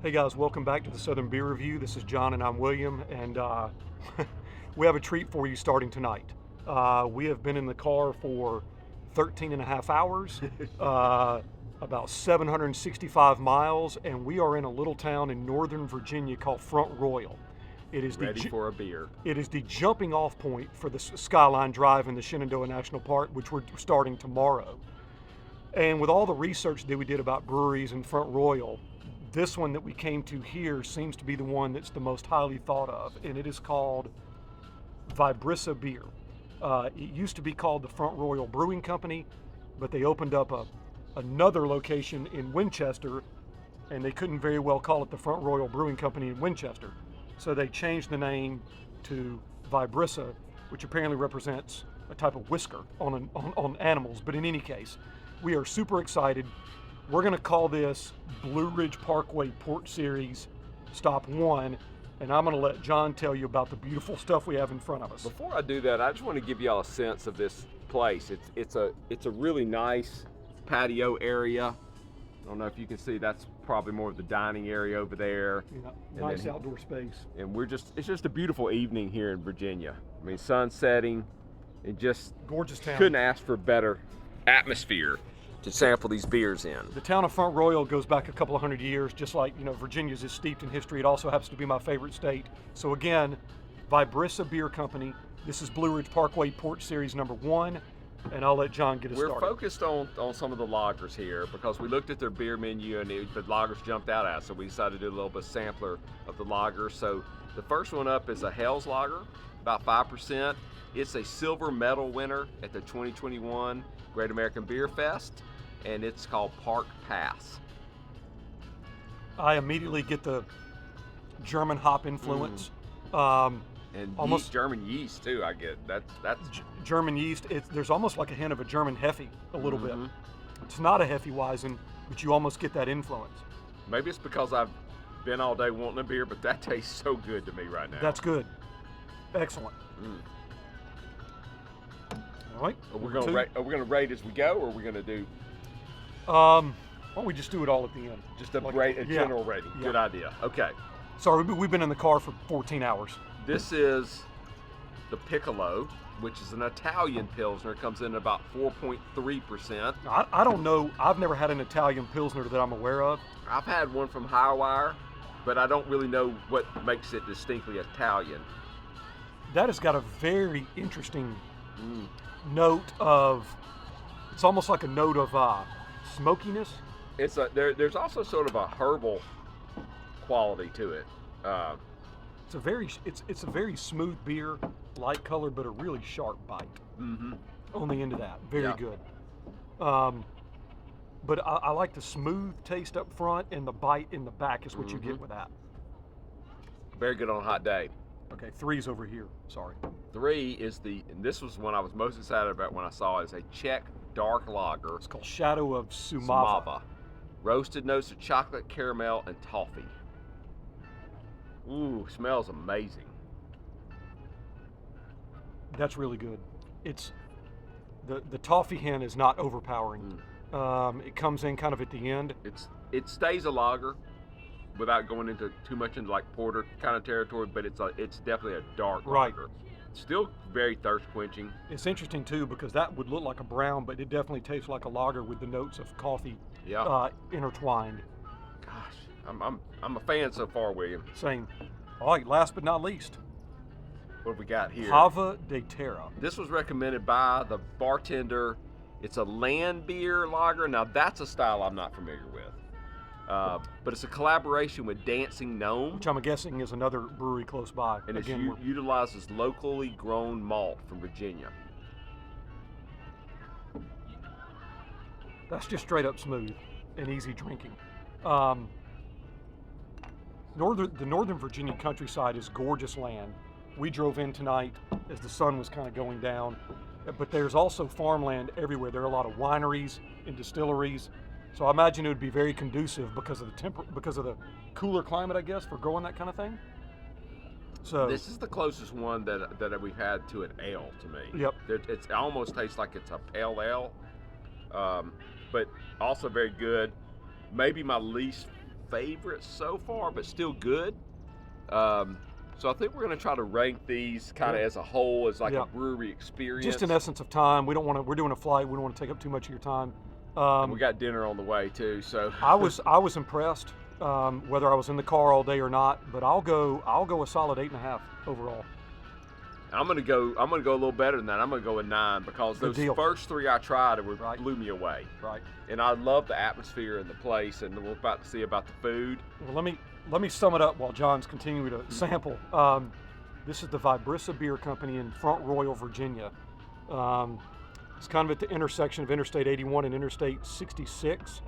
Hey guys, welcome back to the Southern Beer Review. This is John and I'm William, and we have a treat for you starting tonight. We have been in the car for 13 and a half hours, about 765 miles, and we are in a little town in Northern Virginia called Front Royal. It is Ready for a beer. It is the jumping off point for the Skyline Drive in the Shenandoah National Park, which we're starting tomorrow. And with all the research that we did about breweries in Front Royal, this one that we came to here seems to be the one that's the most highly thought of, and it is called Vibrissa beer. It used to be called the Front Royal Brewing Company, but they opened up another location in Winchester, and they couldn't very well call it the Front Royal Brewing Company in Winchester. So they changed the name to Vibrissa, which apparently represents a type of whisker on animals. But in any case, we are super excited. We're going to call this Blue Ridge Parkway Porch Series Stop 1, and I'm going to let John tell you about the beautiful stuff we have in front of us. Before I do that, I just want to give y'all a sense of this place. It's a really nice patio area. I don't know if you can see, that's probably more of the dining area over there. Yeah, nice outdoor space. And it's just a beautiful evening here in Virginia. I mean, sun setting, and just gorgeous town. Couldn't ask for better atmosphere to sample these beers in. The town of Front Royal goes back a couple of hundred years, just like, Virginia's is steeped in history. It also happens to be my favorite state. So again, Vibrissa Beer Company. This is Blue Ridge Parkway Porch Series number 1, and I'll let John get us started. We're focused on some of the lagers here because we looked at their beer menu and the lagers jumped out at us, so we decided to do a little bit sampler of the lagers. So the first one up is a Hell's Lager, about 5%. It's a silver medal winner at the 2021 Great American Beer Fest, and it's called Park Pass. I immediately get the German hop influence. And almost German yeast too. I get that's German yeast. There's almost like a hint of a German Hefe a little bit. It's not a Hefeweizen, but you almost get that influence. Maybe it's because I've been all day wanting a beer, but that tastes so good to me right now. That's good. Excellent. All right. Are we gonna rate as we go, or are we gonna do? Why don't we just do it all at the end? Just a general rating. Yeah. Good idea. Okay. Sorry, we've been in the car for 14 hours. This is the Piccolo, which is an Italian Pilsner. It comes in at about 4.3%. I don't know. I've never had an Italian Pilsner that I'm aware of. I've had one from Highwire, but I don't really know what makes it distinctly Italian. That has got a very interesting note of, it's almost like a note of smokiness. There's also sort of a herbal quality to it. It's a very smooth beer, light color, but a really sharp bite on the end of that. Very good. But I like the smooth taste up front, and the bite in the back is what you get with that. Very good on a hot day. Okay, 3's over here. Sorry. 3 is and this was one I was most excited about when I saw it. It's a Czech dark lager. It's called Shadow of Sumava. Roasted notes of chocolate, caramel, and toffee. Ooh, smells amazing. That's really good. It's the toffee hint is not overpowering. It comes in kind of at the end. It stays a lager without going into too much into like porter kind of territory, but it's definitely a dark lager. Still very thirst quenching. It's interesting too because that would look like a brown, but it definitely tastes like a lager with the notes of coffee intertwined. Gosh, I'm a fan so far, William. Same. All right, last but not least, what have we got here? Hava de Terra. This was recommended by the bartender. It's a land beer lager. Now that's a style I'm not familiar with. But it's a collaboration with Dancing Gnome, which I'm guessing is another brewery close by. And it utilizes locally grown malt from Virginia. That's just straight up smooth and easy drinking. The Northern Virginia countryside is gorgeous land. We drove in tonight as the sun was kind of going down, but there's also farmland everywhere. There are a lot of wineries and distilleries. So I imagine it would be very conducive because of the cooler climate, I guess, for growing that kind of thing. So this is the closest one that we've had to an ale to me. Yep. It almost tastes like it's a pale ale, but also very good. Maybe my least favorites so far, but still good. So I think we're going to try to rank these kind of as a whole, as like a brewery experience. Just in essence of time. We don't want to. We're doing a flight. We don't want to take up too much of your time. And we got dinner on the way too. So I was impressed, whether I was in the car all day or not. But I'll go a solid 8.5 overall. I'm gonna go a little better than that. I'm gonna go a 9 because those first 3 I tried blew me away. Right. And I love the atmosphere and the place, and we're about to see about the food. Well, let me sum it up while John's continuing to sample. This is the Vibrissa Beer Company in Front Royal, Virginia. It's kind of at the intersection of Interstate 81 and Interstate 66,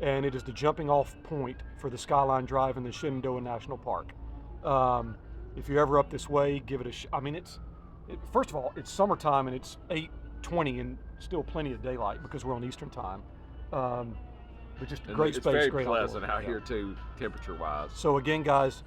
and it is the jumping off point for the Skyline Drive in the Shenandoah National Park. If you're ever up this way, give it a I mean, first of all, it's summertime and it's 8:20 and still plenty of daylight because we're on Eastern time. But just a great space, very great pleasant outdoor. out here too, temperature-wise. So again, guys,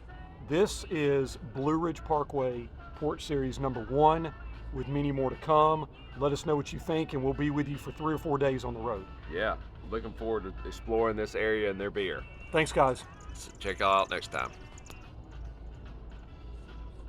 this is Blue Ridge Parkway Porch Series number 1, with many more to come. Let us know what you think, and we'll be with you for 3 or 4 days on the road. Yeah, looking forward to exploring this area and their beer. Thanks, guys. Check y'all out next time.